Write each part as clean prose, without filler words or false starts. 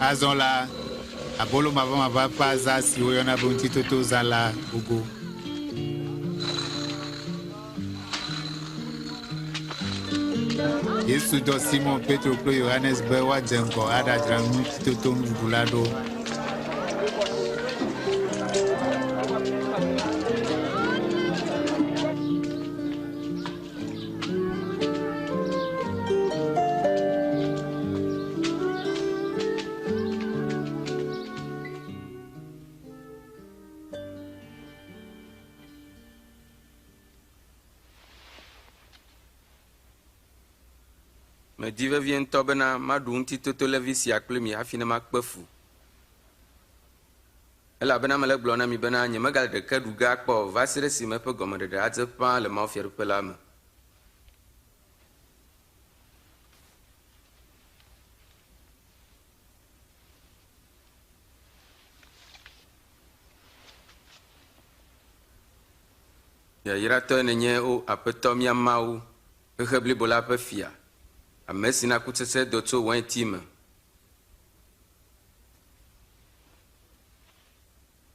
Azonla, abolo mava paza si oyona bunti toto zala bugo. Yesu do Simon Petro pro Johannes bewa jenko ada dramu toto ngulado. Me dive vient tobena madun tito levisi aklemi afine makpefu. Ela bena mele blona mi bena nye megal de keduga kpo vasire si me pe gomede de adze pan le mafia pelame. Ya irato nenye o apeto mi amau hebli bola pe fia. Amesina kutsese doto wen time.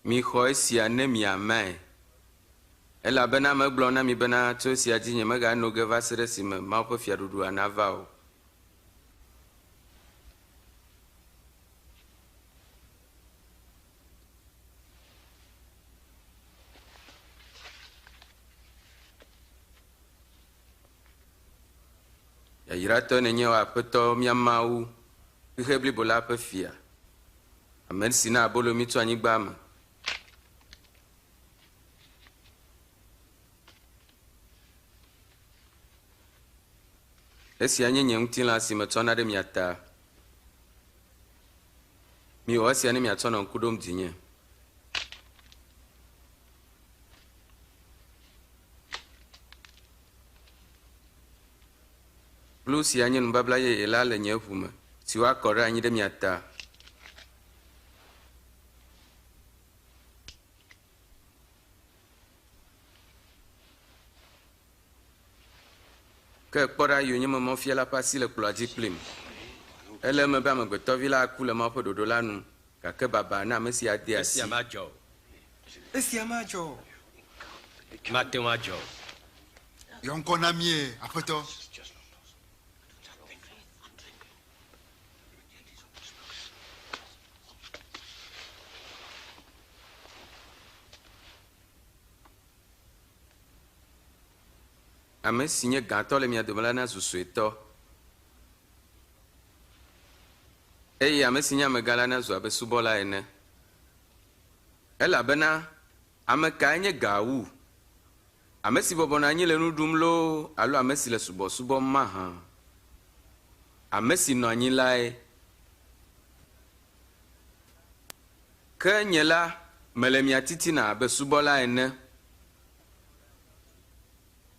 Mi khoi si ane mi amai. Ela bena me blona mi bena to si adinye me ga no ge vasire si me ma pe fia dudu anava o. Ya irato nenye o apeto mi amau hebli bola pe fia. Amesina abolo mi to anyigba me. Esi anye nye mtila si metona de miata. Mi wasi ane miatona nkudom dinye. Plus si anye mbabla ye elale nye fume. Siwa kore anye de miata. Que kpora yo nye me fia la pasi le kploadzi plim. Ele me ba me gbetovi la ku le ma ƒe dodo la nu gake baba na me si ade asi. Esi amajo. Mate majo. Yonko na mie apeto. Ame si nye gãtɔ le mia dome la na zu suetɔ. Eye ame si nye amegã la na zu abe subɔla ene. Elabena ame kae nye gawu. Ame si bɔbɔnɔ anyi le nu ɖum loo alo ame si le subɔsubɔ mahã. Ame si nɔ anyi lae. Ke nye la mele mia titina abe subɔla ene.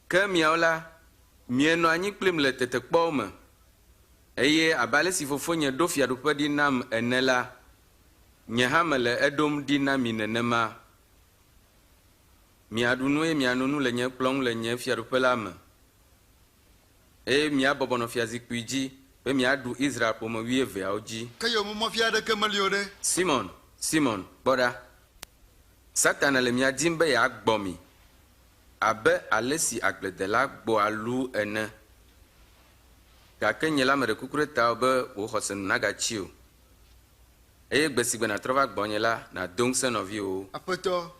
Ke miawo la, mienɔ anyi kplim le tetekpɔwo me. Eye abale si fofo nye ɖo fiaɖuƒe ɖi nam ene la, nye hã mele eɖom ɖi na mi nenema. Miaɖu nu eye miano nu le nye kplɔ ŋu le nye fiaɖuƒe la me. Eye miabɔbɔnɔ fiazikpui dzi be miaɖu Israel ƒome 12 dzi. Ke yo mɔfia aɖeke meli o ɖe. Simon, kpɔ ɖa. Satana le mia dim be yeagbɔ mi. Abe ale si agbledela gbɔ alu ene. Gake nye la me ɖe kuku ɖe ta be wò xɔse nu nagatsi o. Eye gbe si gbe natrɔ va gbɔnye la nado ŋusẽ nɔviwo. Apeto,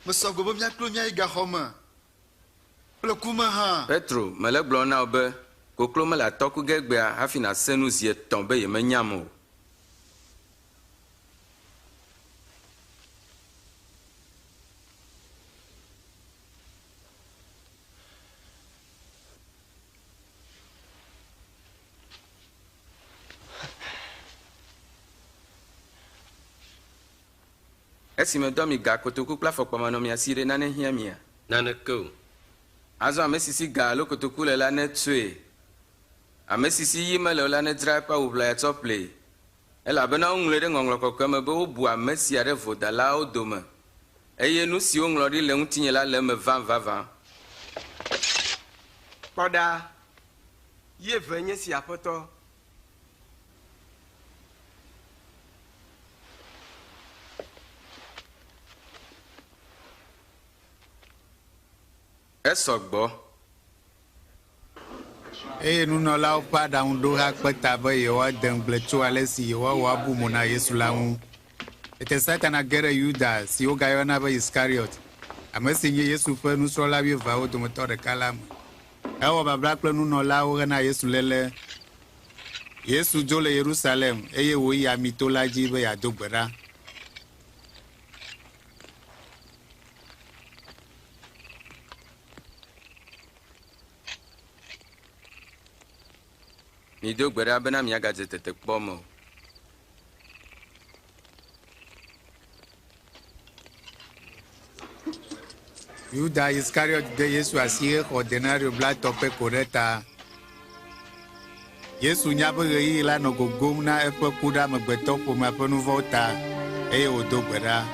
mesɔgbɔ be miaklo miayi gaxɔ me. Kple kume hã. Petro, mele gblɔm na wo be koklo mele atɔku ge gbea hafi nasẽ nu zi 3 be yemenyam o. Esi me dɔ mi ga kotoku kple afɔkpamanɔ mia si ɖe nane hiã mia. Nane ko. Azɔ ame sisi ga alo kotoku le la ne tsoe. Ame sisi yi mele o la ne dzra eƒe awu ʋlaya tsɔ ƒlee. Elabena woŋlɔe ɖe ŋɔŋlɔ kɔkɔe me be wobu ame sia ɖe vodalawo dome. Eye nu si woŋlɔ ɖi le ŋutinye la le eme vavãvã. Kpɔ ɖa, ye ve nye si aƒetɔ. Esogbo. eye nunɔlawo ƒe aɖaŋuɖo ha kpe ta be yewoade ŋugble tso ale si yewoawɔ abu mo na Yesu la ŋu. Ete Satana ge ɖe Yuda si wogayɔna be Iskariot, ame si nye Yesu ƒe nusrɔ̃la 12 dometɔ ɖeka la me. Ewɔ babla kple nunɔlawo hena Yesu léle. Yesu dzo le Yerusalem eye wòyi Amito la dzi be yeado gbe ɖa. Mido gbe ɖa bena miagadze tetekpɔ me o. Yuda Iskariot de Yesu asi hexɔ denario blatɔ ƒe ko ɖe ta. Yesu nya be ɣeyiɣi la nɔ gogom na eƒe ku ɖe amegbetɔ ƒomea ƒe nu vɔ̃wo ta eye wòdo gbe ɖa.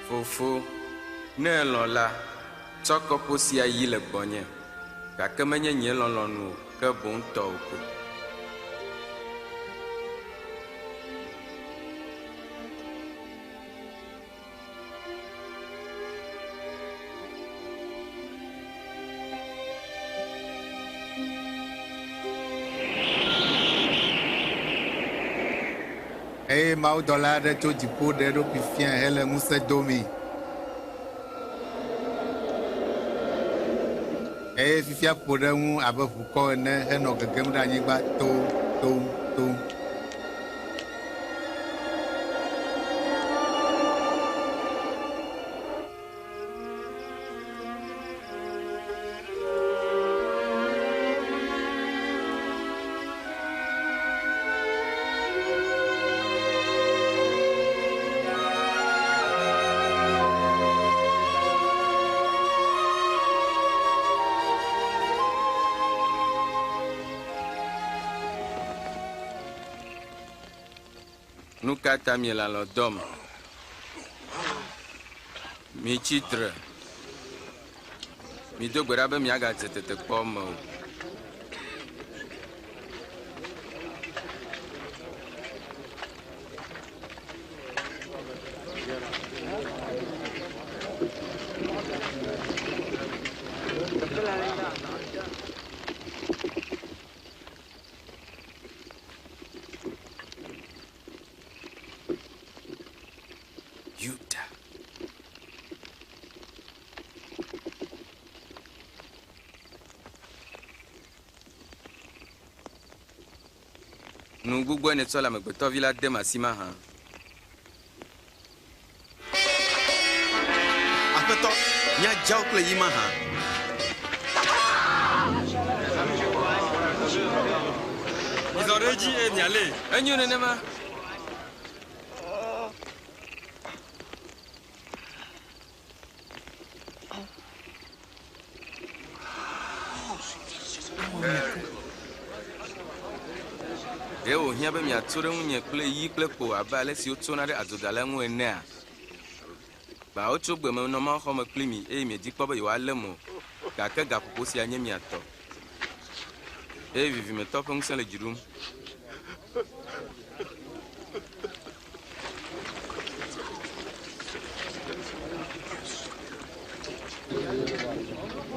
Fofo, ne elɔ̃ la, tsɔ kɔƒo sia yi le gbɔnye, gake menye nye lɔlɔ̃nu o, ke boŋ tɔwò ko. Eye mawudɔla aɖe tso dziƒo ɖe eɖokui fia hele ŋusẽ domii. Eye fifia ƒo ɖe ŋu abe ʋukɔ ene henɔ gegem ɖe anyigba tom. Nu ka ta miele alɔ dɔm? Mi tsitre. Mido gbe ɖa be miagadze tetekpɔ me o. Yuda. Nu gbogbo ne tsɔ le amegbetɔvi la dem asi ma hã. Aƒetɔ, miadzawo kple yi ma hã. Mizɔ ɖe edzi eye mialé. Enyo nenema. Ɖe wòhiã be miatso ɖe ŋunye kple yi kple kpo abe ale si wotsona ɖe adzodala ŋu enea. Ba wotso gbemenɔmawo xɔ me kpli mi eye miedzi kpɔ be yewoalém o, gake gaƒoƒo sia nye miatɔ. Eye vivimetɔ ƒe ŋusẽ le dzi ɖum.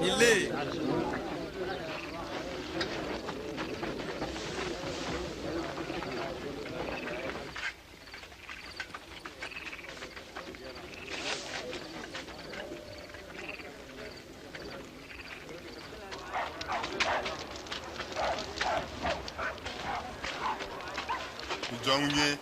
Milé. Dzɔŋunyuie.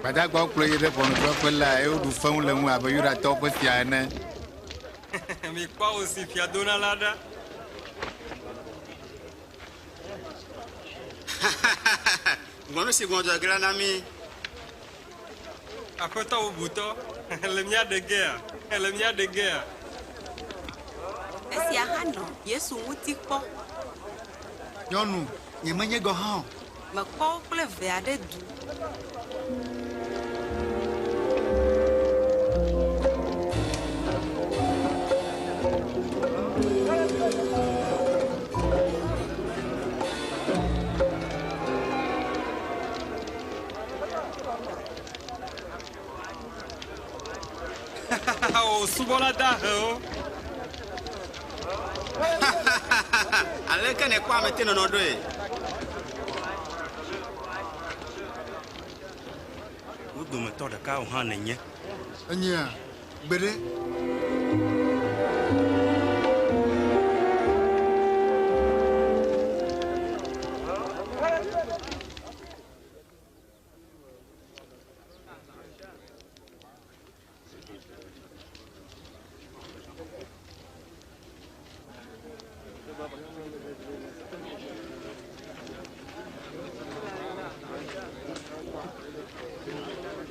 Gbadagbawo kplɔ yi ɖe ʋɔnudrɔ̃ƒe la eye woɖu feŋu le ŋu abe Yudatɔwo ƒe fia ene. Mi kpɔ wo si fia dona la ɖa. Gɔnu si gɔdzɔ gra na mi. Aƒetɔ bubutɔ, le mía ɖe gea, le mía ɖe gea. Esia hã nɔ Yesu ŋuti kpɔ. Nyɔnu, nyemenye gɔ hã o. Mekpɔ wo kple ve aɖe du. subɔla da he o. Ale ke ne kpɔ ame te nɔnɔ ɖoe. Wo dometɔ ɖeka o hã nenye. Enyia, gbede.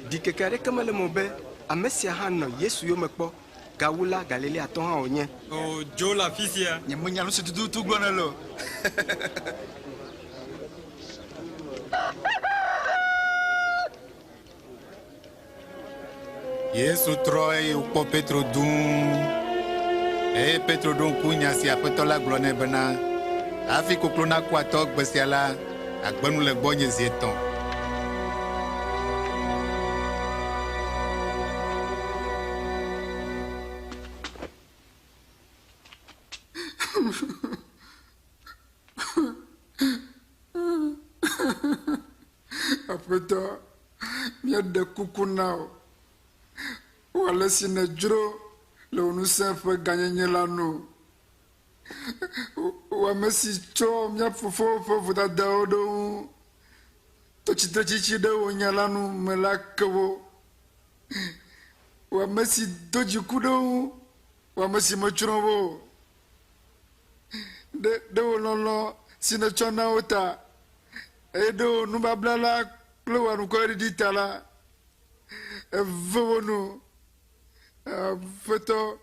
Dikeke aɖeke mele mo be ame sia hã nɔ Yesu yome kpɔ gawu la Galileatɔ hã wònye. O dzo le afi sia. Nye menya nu si tututu gblɔna lo. Yesu trɔ eye wòkpɔ Petro dũu. Eye Petro ɖo ŋku nya si Aƒetɔ la gblɔ nɛ bena hafi koklo naku atɔ gbe sia la, agbenu le gbɔnye zi etɔ̃. Aƒetɔ, míaɖe kuku na wo. Wòale si nèdzro le wò ŋusẽ ƒe gãnyenye la nu. Wò ame si tsɔ mía fofowo ƒe vodadawo ɖe ŋu, totsitsitsi ɖe wò nya la nu me la ke wo. Wò ame si do dziku ɖe ŋu, wò ame si metsrɔ̃ wo. Ɖe wò lɔlɔ̃ si nètsɔ na wo ta, eye ɖe wò nubabla la kple wò anukwaɖiɖi ta la, eve wo nu. Aƒetɔ.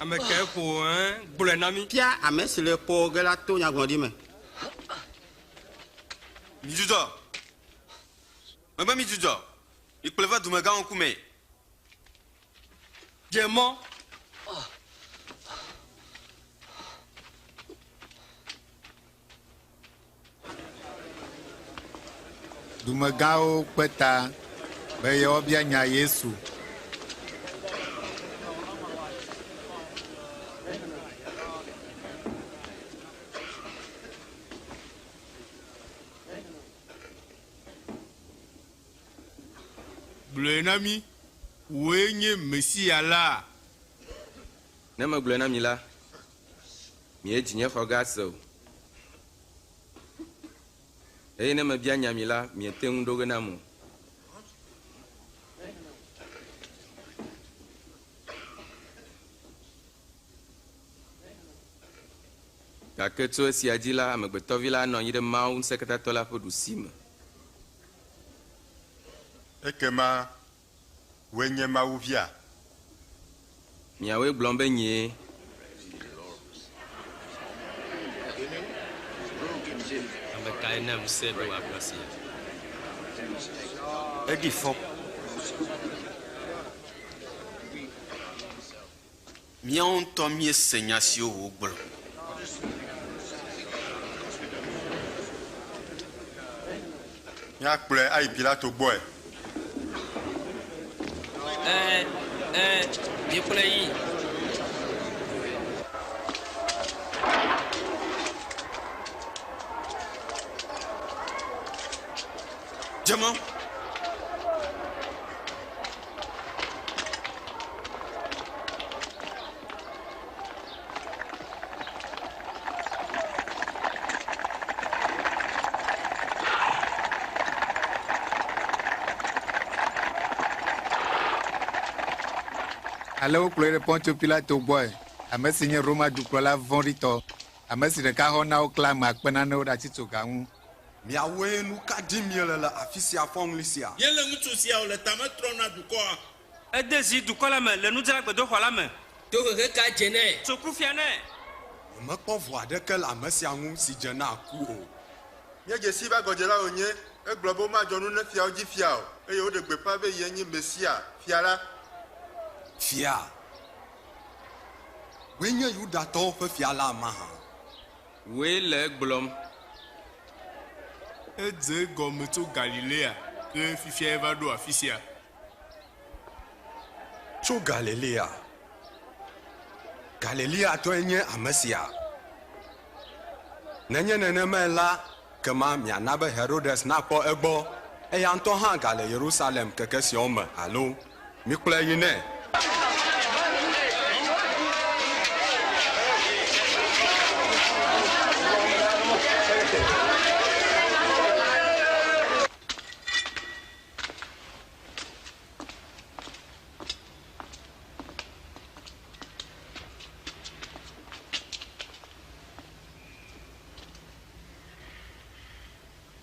Ame ke ƒo gblɔe na mi. Fia ame si le kpɔ ge la to nyagblɔɖi me. Midzudzɔ. Mebe midzudzɔ. Ikplɔ va dumegãwo ŋkume. Dze mɔ. Dumegãwo kpe ta be yewoabia nya Yesu. Gblɔe na mi, wòe nye Mesia la. Ne megblɔe na mi la, miedzi nye xɔ gã se o. Eye ne mebia nya mi la, miete ŋu ɖo ge nam o. Gake tso esia dzi la, amegbetɔvi la nɔ anyi ɖe Mawu Ŋusẽkatãtɔ la ƒe ɖusime. Ekema, wòe nye Mawu via. Miawoe gblɔm be nyee. Ame kae na ŋusẽ be wòagblɔ sia? Eɖi fɔ. Míawo ŋutɔ míese nya siwo wògblɔ. Míakplɔe ayi Pilato gbɔe. Mikplɔe yi. Dzemɔ. Ale wokplɔe ɖe Pɔntio Pilato gbɔe, ame si nye Roma dukplɔla vɔ̃ɖitɔ, ame si ɖeka xɔ na wo klẽ ame akpenanewo ɖe atitsoga ŋu. Miawoe nu ka dim miele le afi sia fɔŋli sia. Yele ŋutsu sia wòle tame trɔm na dukɔa. Ede zi dukɔ la me le nudzragbedoxɔ la me. To hehe ka dze nɛ. Tsoku fia nɛ. Nyemekpɔ ʋu aɖeke le ame sia ŋu si dze na ku o. Míedze si be agɔdzela wònye, egblɔ be womadzɔ nu ne fiawo dzi fia o, eye woɖe gbeƒã be ye nye Mesia, fia la. Fia. Woe nye Yudatɔwo ƒe fia la mahã. Wòe le egblɔm. Edze gɔme tso Galilea ke fifia eva ɖo afi sia. Tso Galilea. Galilea tɔe nye ame sia. Nenye nenema la, kema miana be Herodes nakpɔ egbɔ, eya ŋutɔ hã gale Yerusalem keke siawo me alo mikplɔe yi nɛ.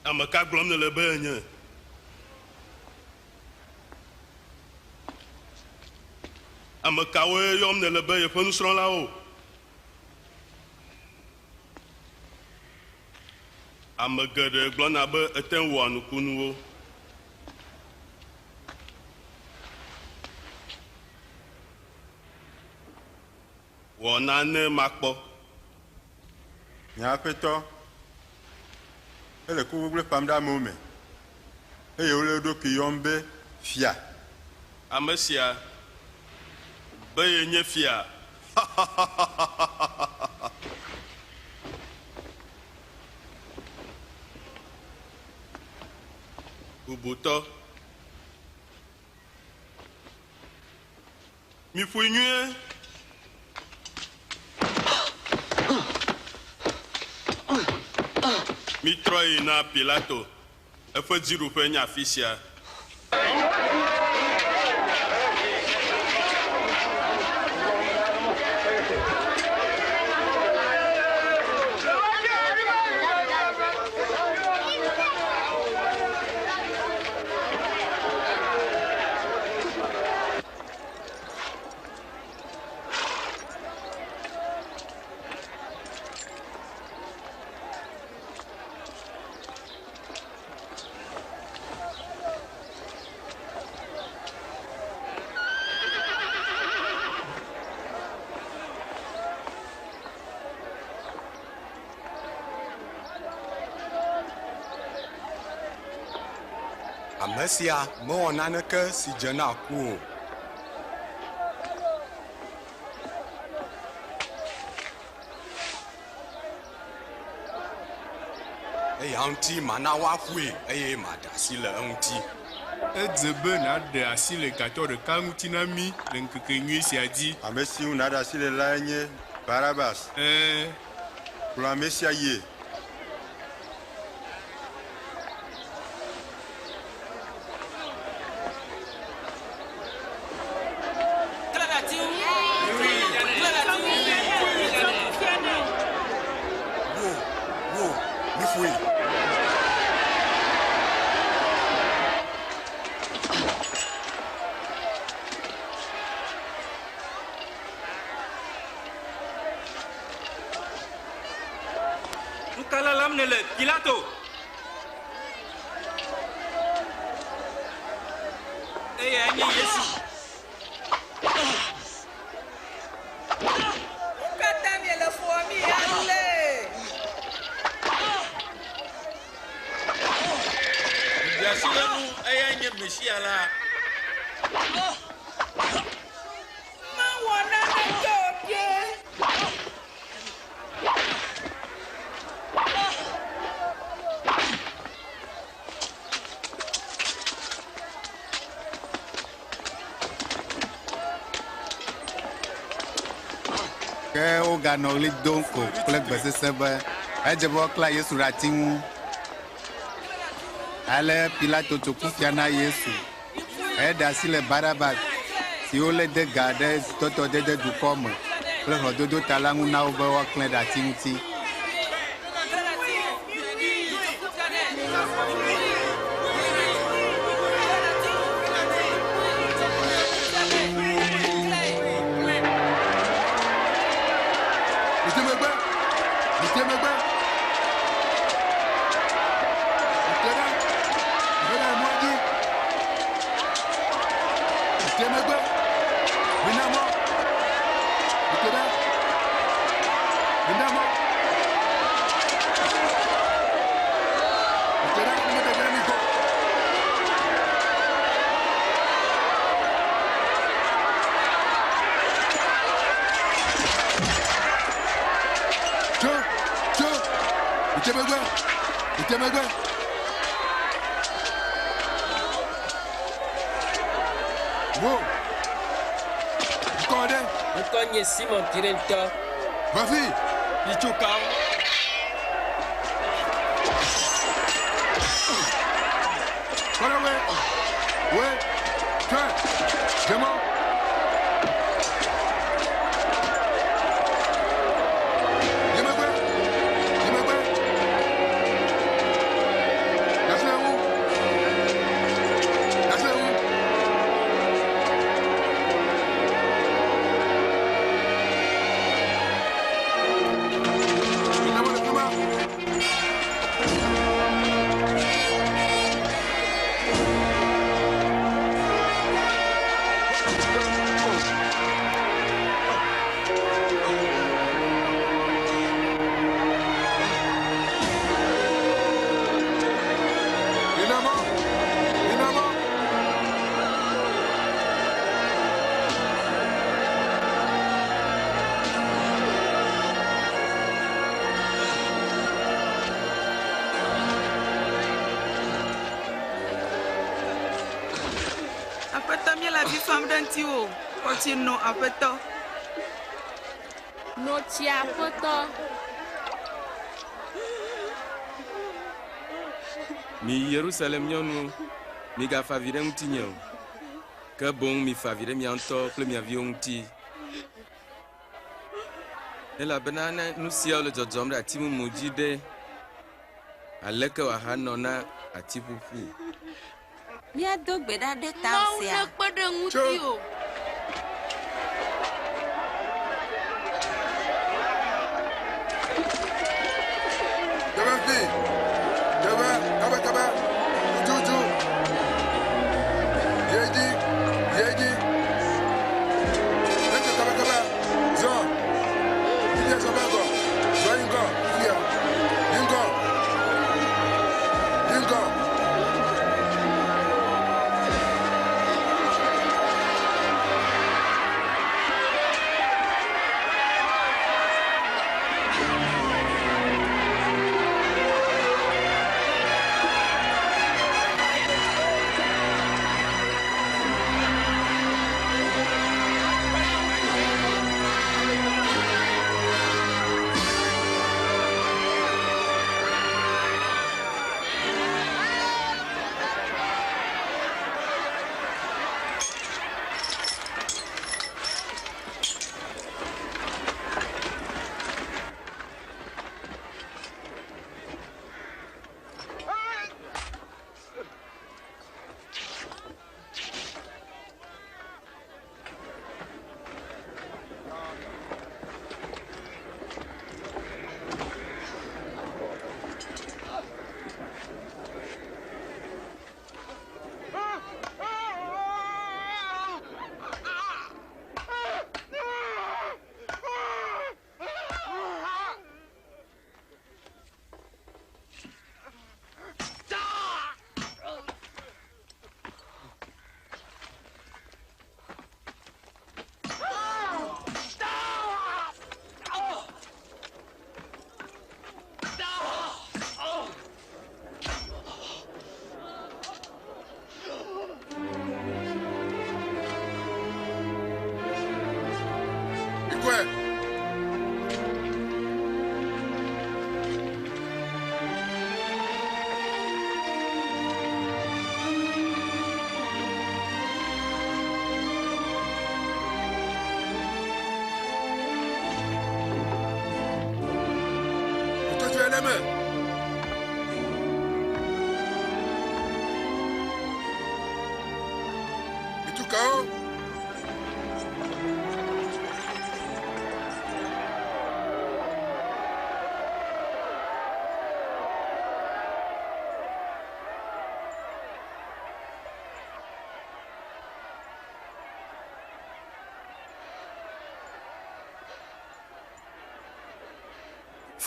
Ame ka gblɔm nele be enye? Ame kawoe yɔm nele be yeƒe nusrɔ̃lawo? Ame geɖe gblɔna be ete ŋu wɔa nukunuwo. Wɔ nane makpɔ. Nye aƒetɔ, ele ku gbegblẽ ƒam ɖe amewo me eye wole eɖokui yɔm be fia. Ame sia be yenye fia. Bubutɔ. Miƒoe nyuie. Mitrɔ yi na Pilato, eƒe dziɖuƒe nye afi sia. Ame sia mewɔ naneke si dze na ku o. Eya ŋuti mana woaƒoe eye maɖe asi le eŋuti. Edze be naɖe asi le gatɔ ɖeka ŋuti na mí le ŋkekenyui sia dzi. Ame si ŋu naɖe asi le lae nye Barabas. Kplɔ ame sia yie. Nkalalam nele Pilato. Eye enye Yesu. Kata mi le fo mi ale. Yasilenu eye enye Mesia la. Ma wona na jobie. Ke woganɔ ɣli dom ko kple gbesese be edze be woakla Yesu ɖe ati ŋu. Ale Pilato tso kufia na Yesu. Eɖe asi le Barabas si wolé de ga ɖe tɔtɔdede dukɔ me kple hlɔdodo ta la ŋu na wo be woaklãe ɖe ati ŋuti. Itemegbe. Wow. Encore Nkɔnye Simon tire ntɔ. Vas-y. Itsuka. Voilà, ouais. Ouais. Tiens. Diamant. Continue, apeto. No tsi aƒetɔ. Mi Yerusalem nyɔnuwo, migafa avi ɖe ŋutinye o, ke boŋ mifa avi ɖe mia ŋutɔ kple mia viwo ŋuti. Elabena ne nu siawo le dzɔdzɔm ɖe ati mumu dzi ɖe, aleke wòahanɔ na ati ƒuƒu. Míado gbe ɖa ɖe ta sia. Mawu nekpe ɖe ŋuti o.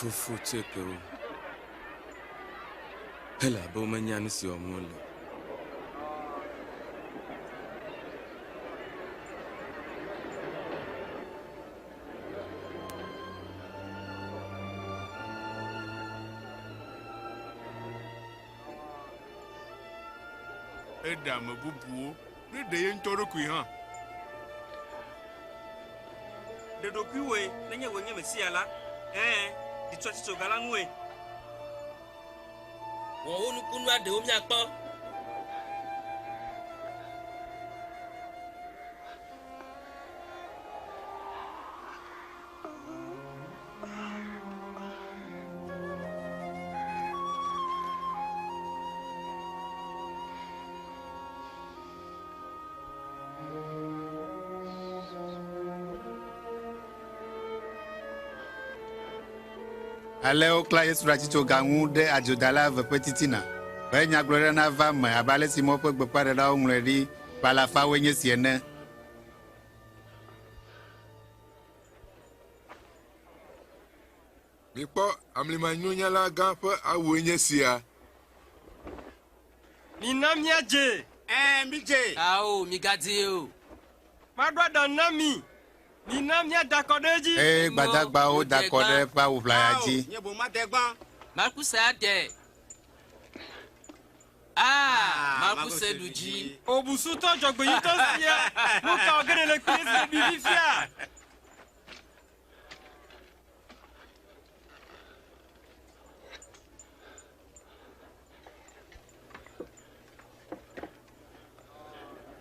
Fufu tsekewo. Elabe womenya nu si wɔm wole. eda me bubuwo ne de ye ntɔ ɖokui hã. Ɖeɖokuiwoe nenye wò nye Mesia la, ɖitsɔ tsitsoga la ŋue. Wɔwo nukunua ɖewo miakpɔ. Ale wokla Yesu ɖe atsitsoga ŋu ɖe adzodala eve ƒe titina be nyagblɔɖi nava me abe ale si Mawu ƒe gbeƒãɖeɖawo ŋlɔe ɖi ƒe alafawoe nye esi ene. Mikpɔ amlimanyonyala gã ƒe awue nye sia. Mina míadze. Midze. Awo, migadze o. Maɖo aɖaŋu na mi. Mina míada kɔ ɖe edzi. Gbadagbawo da kɔ ɖe eƒe awuʋlaya dzi. Nye bo made gbã. Markusa de. Markusa du dzi. Obusutɔ dzɔgbenyitɔ sia. Nu ka wɔ ge ne le kpee se bibi fia.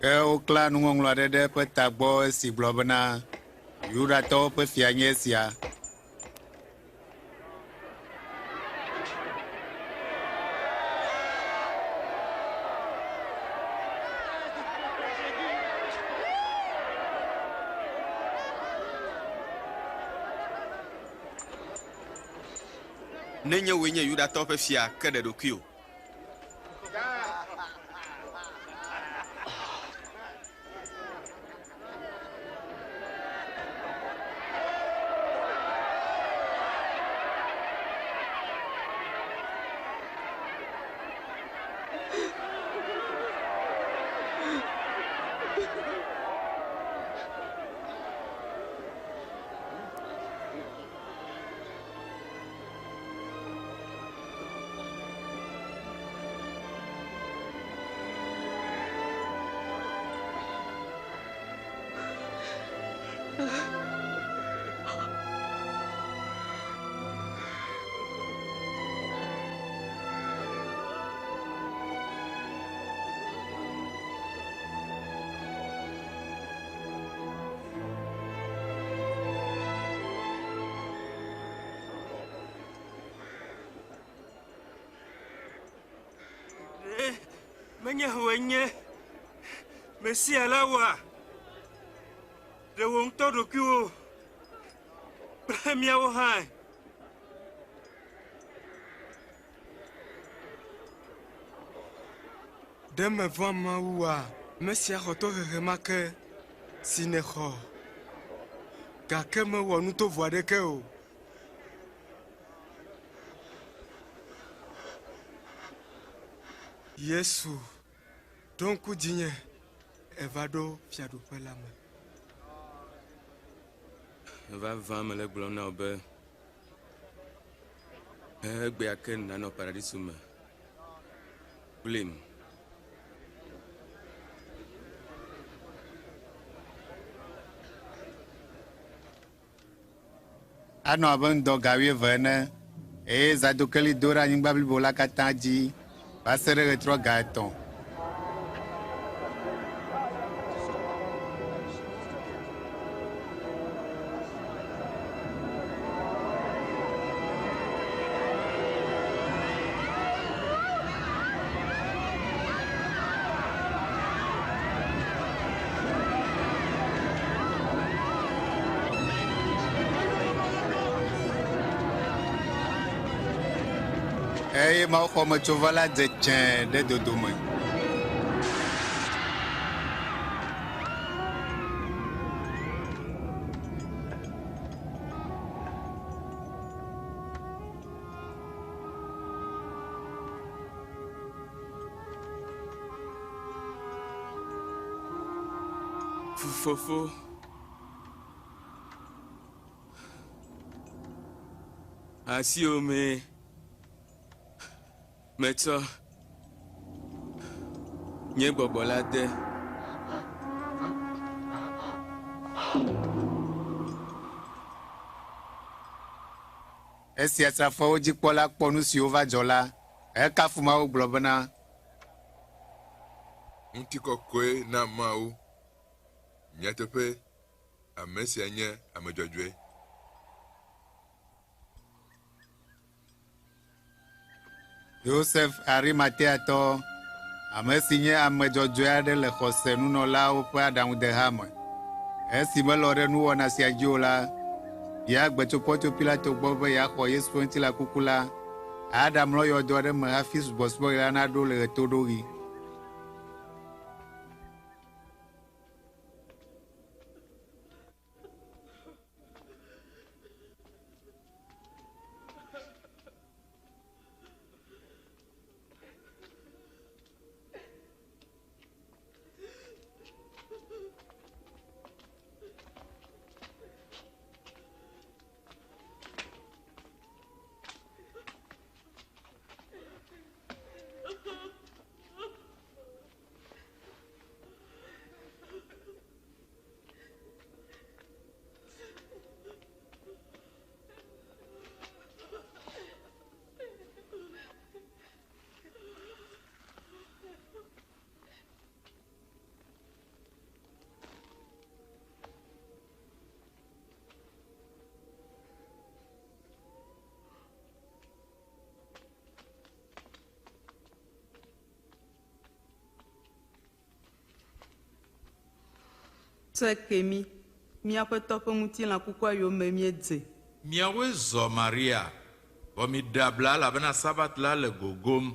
Ke wokla nuŋɔŋlɔ aɖe ɖe eƒe tagbɔ esi gblɔ bena Yudatɔwo ƒe fia nye esia. Nenye woe nye Yudatɔwo ƒe fia ke ɖe ɖokui o. Menye wò nye Mesia la wa. Ɖe wò ŋutɔ ɖokuiwo kple míawo hã. Ɖe mevɔ̃ Mawua, Mesia xɔ tohehe ma ke si nèxɔ, gake mewɔ nu tovo aɖeke o. Yesu, ɖo ŋku dzinye, eva ɖo fiaɖuƒe la me. Vavã mele gblɔm na wò be egbea ke nanɔ paradiso me kplim. Anɔ abe ŋdɔ ga 12 ene eye zadokeli do ɖe anyigba blibo la katã dzi va se ɖe ɣetrɔ ga 3. Eye Mawu xɔmetsova la dze tsẽ ɖe dodome. Fofo. Asio me. Metsɔ nye bɔbɔ la de. esi asrafowo dzikpɔla kpɔ nu siwo va dzɔ la ekafu Mawu gblɔ bena ŋutikɔkɔe na Mawu nyateƒe ame sia nye ame dzɔdzɔe. Yosef Arimateatɔ, ame si nye ame dzɔdzɔe aɖe le xɔse nunɔlawo ƒe aɖaŋudeha me. Esi melɔ ɖe nuwɔna sia dzi o la, ya gbe tso Pɔnto Pilato gbɔ be yeaxɔ Yesu ƒe ŋutilã kuku la, aɖamlɔ yɔdo aɖe me hafi subɔsubɔɣi la naɖo le ɣetoɖoɣi. Kemi, míaƒe tɔ ƒe ŋutilã kukua yome míedze. Miawoe zɔ Maria, vɔ miɖe abla elabena sabat la le gogom.